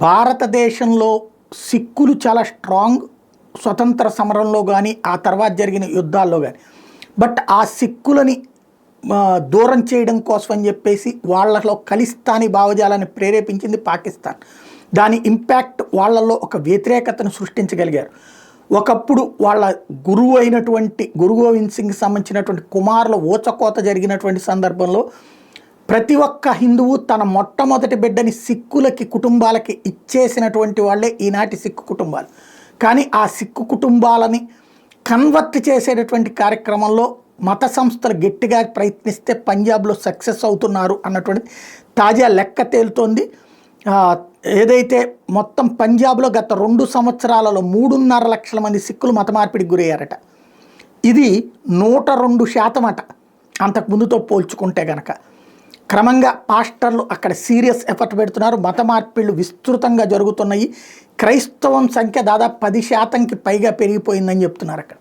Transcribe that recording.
భారతదేశంలో సిక్కులు చాలా స్ట్రాంగ్ స్వతంత్ర సమరంలో కానీ ఆ తర్వాత జరిగిన యుద్ధాల్లో కానీ. బట్ ఆ సిక్కులని దూరం చేయడం కోసం అని చెప్పేసి వాళ్ళలో ఖలిస్తానీ భావజాలాన్ని ప్రేరేపించింది పాకిస్తాన్. దాని ఇంపాక్ట్ వాళ్ళల్లో ఒక వ్యతిరేకతను సృష్టించగలిగారు. ఒకప్పుడు వాళ్ళ గురువు అయినటువంటి గురు గోవింద్ సింగ్ సంబంధించినటువంటి కుమారుల ఊచకోత జరిగినటువంటి సందర్భంలో ప్రతి ఒక్క హిందువు తన మొట్టమొదటి బిడ్డని సిక్కులకి కుటుంబాలకి ఇచ్చేసినటువంటి వాళ్ళే ఈనాటి సిక్కు కుటుంబాలు. కానీ ఆ సిక్కు కుటుంబాలని కన్వర్ట్ చేసేటటువంటి కార్యక్రమంలో మత సంస్థలు గట్టిగా ప్రయత్నిస్తే పంజాబ్లో సక్సెస్ అవుతున్నారు అన్నటువంటి తాజా లెక్క తేలుతోంది. ఏదైతే మొత్తం పంజాబ్లో గత 2 సంవత్సరాలలో 3.5 లక్షల మంది సిక్కులు మత మార్పిడికి గురయ్యారట. ఇది 102% అట అంతకుముందుతో పోల్చుకుంటే గనక. క్రమంగా పాస్టర్లు అక్కడ సీరియస్ ఎఫర్ట్ పెడుతున్నారు. మత మార్పిళ్ళు విస్తృతంగా జరుగుతున్నాయి. క్రైస్తవం సంఖ్య దాదాపు 10%కి పైగా పెరిగిపోయిందని చెప్తున్నారు అక్కడ.